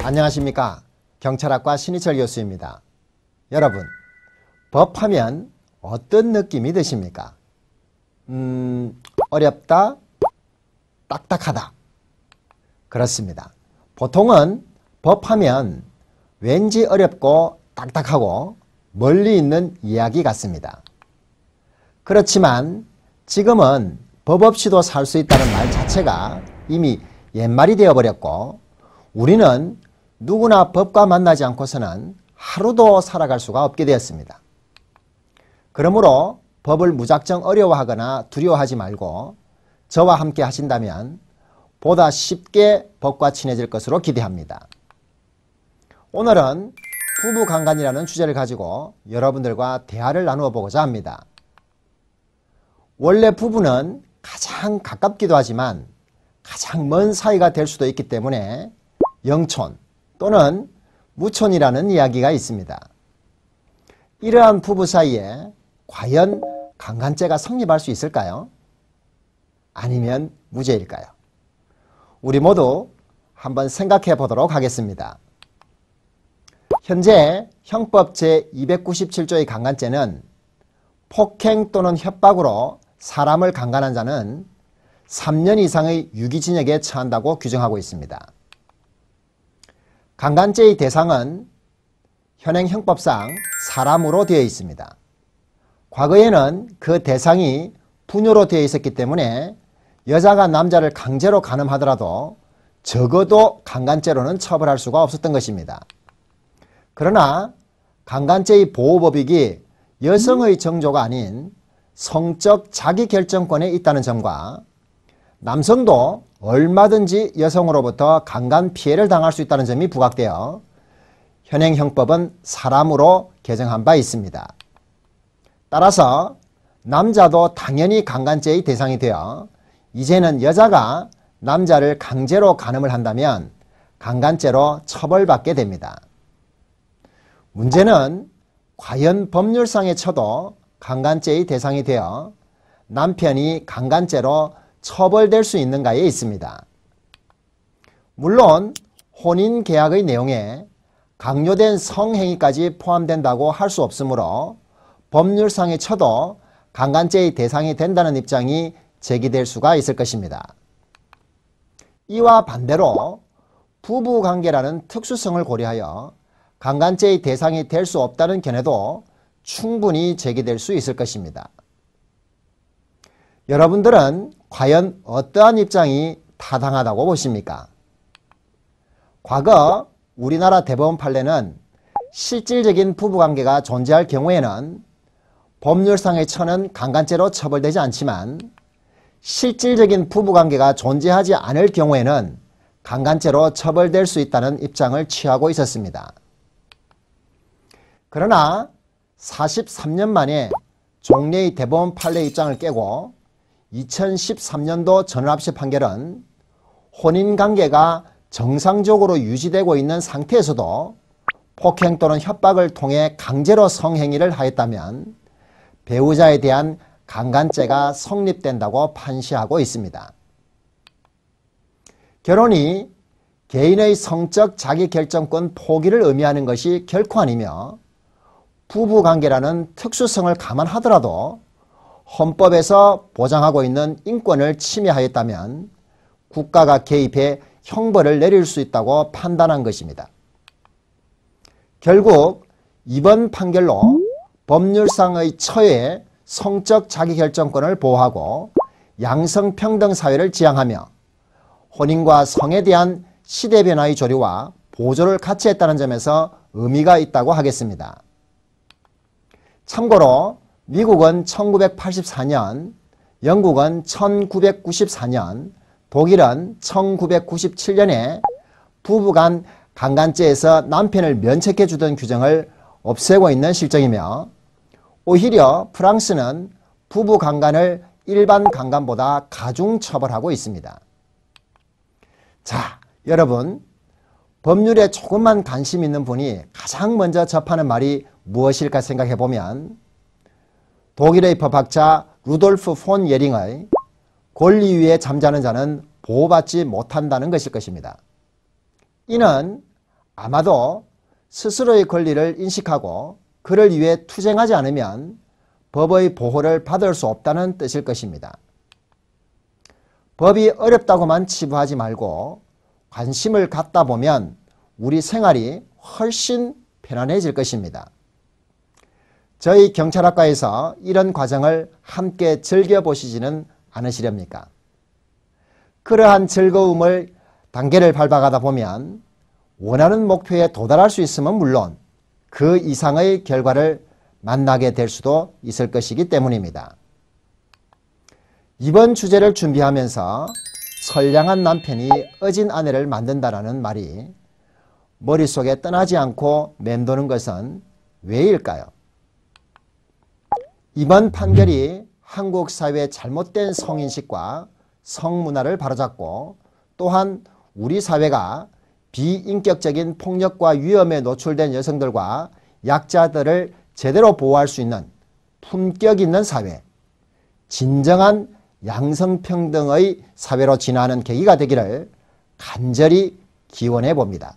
안녕하십니까. 경찰학과 신희철 교수입니다. 여러분, 법하면 어떤 느낌이 드십니까? 어렵다, 딱딱하다. 그렇습니다. 보통은 법하면 왠지 어렵고 딱딱하고 멀리 있는 이야기 같습니다. 그렇지만 지금은 법 없이도 살 수 있다는 말 자체가 이미 옛말이 되어버렸고, 우리는 누구나 법과 만나지 않고서는 하루도 살아갈 수가 없게 되었습니다. 그러므로 법을 무작정 어려워하거나 두려워하지 말고 저와 함께 하신다면 보다 쉽게 법과 친해질 것으로 기대합니다. 오늘은 부부간간이라는 주제를 가지고 여러분들과 대화를 나누어 보고자 합니다. 원래 부부는 가장 가깝기도 하지만 가장 먼 사이가 될 수도 있기 때문에 영촌 또는 무촌이라는 이야기가 있습니다. 이러한 부부 사이에 과연 강간죄가 성립할 수 있을까요? 아니면 무죄일까요? 우리 모두 한번 생각해 보도록 하겠습니다. 현재 형법 제297조의 강간죄는 폭행 또는 협박으로 사람을 강간한 자는 3년 이상의 유기징역에 처한다고 규정하고 있습니다. 강간죄의 대상은 현행 형법상 사람으로 되어 있습니다. 과거에는 그 대상이 부녀로 되어 있었기 때문에 여자가 남자를 강제로 간음하더라도 적어도 강간죄로는 처벌할 수가 없었던 것입니다. 그러나 강간죄의 보호법익이 여성의 정조가 아닌 성적 자기결정권에 있다는 점과 남성도 얼마든지 여성으로부터 강간 피해를 당할 수 있다는 점이 부각되어 현행 형법은 사람으로 개정한 바 있습니다. 따라서 남자도 당연히 강간죄의 대상이 되어 이제는 여자가 남자를 강제로 간음을 한다면 강간죄로 처벌받게 됩니다. 문제는 과연 법률상에 쳐도 강간죄의 대상이 되어 남편이 강간죄로 처벌될 수 있는가에 있습니다. 물론 혼인계약의 내용에 강요된 성행위까지 포함된다고 할 수 없으므로 법률상에 쳐도 강간죄의 대상이 된다는 입장이 제기될 수가 있을 것입니다. 이와 반대로 부부관계라는 특수성을 고려하여 강간죄의 대상이 될 수 없다는 견해도 충분히 제기될 수 있을 것입니다. 여러분들은 과연 어떠한 입장이 타당하다고 보십니까? 과거 우리나라 대법원 판례는 실질적인 부부관계가 존재할 경우에는 법률상의 처는 강간죄로 처벌되지 않지만 실질적인 부부관계가 존재하지 않을 경우에는 강간죄로 처벌될 수 있다는 입장을 취하고 있었습니다. 그러나 43년 만에 종래의 대법원 판례 입장을 깨고 2013년도 전원합시 판결은 혼인관계가 정상적으로 유지되고 있는 상태에서도 폭행 또는 협박을 통해 강제로 성행위를 하였다면 배우자에 대한 강간죄가 성립된다고 판시하고 있습니다. 결혼이 개인의 성적 자기결정권 포기를 의미하는 것이 결코 아니며 부부관계라는 특수성을 감안하더라도 헌법에서 보장하고 있는 인권을 침해하였다면 국가가 개입해 형벌을 내릴 수 있다고 판단한 것입니다. 결국 이번 판결로 법률상의 처에 성적 자기결정권을 보호하고 양성평등 사회를 지향하며 혼인과 성에 대한 시대 변화의 조류와 보조를 같이 했다는 점에서 의미가 있다고 하겠습니다. 참고로 미국은 1984년, 영국은 1994년, 독일은 1997년에 부부간 강간죄에서 남편을 면책해 주던 규정을 없애고 있는 실정이며 오히려 프랑스는 부부 강간을 일반 강간보다 가중 처벌하고 있습니다. 자, 여러분, 법률에 조금만 관심 있는 분이 가장 먼저 접하는 말이 무엇일까 생각해 보면 독일의 법학자 루돌프 폰 예링의 권리 위에 잠자는 자는 보호받지 못한다는 것일 것입니다. 이는 아마도 스스로의 권리를 인식하고 그를 위해 투쟁하지 않으면 법의 보호를 받을 수 없다는 뜻일 것입니다. 법이 어렵다고만 치부하지 말고 관심을 갖다 보면 우리 생활이 훨씬 편안해질 것입니다. 저희 경찰학과에서 이런 과정을 함께 즐겨보시지는 않으시렵니까? 그러한 즐거움을 단계를 밟아가다 보면 원하는 목표에 도달할 수 있으면 물론 그 이상의 결과를 만나게 될 수도 있을 것이기 때문입니다. 이번 주제를 준비하면서 선량한 남편이 어진 아내를 만든다라는 말이 머릿속에 떠나지 않고 맴도는 것은 왜일까요? 이번 판결이 한국 사회의 잘못된 성인식과 성문화를 바로잡고 또한 우리 사회가 비인격적인 폭력과 위험에 노출된 여성들과 약자들을 제대로 보호할 수 있는 품격 있는 사회, 진정한 양성평등의 사회로 진화하는 계기가 되기를 간절히 기원해 봅니다.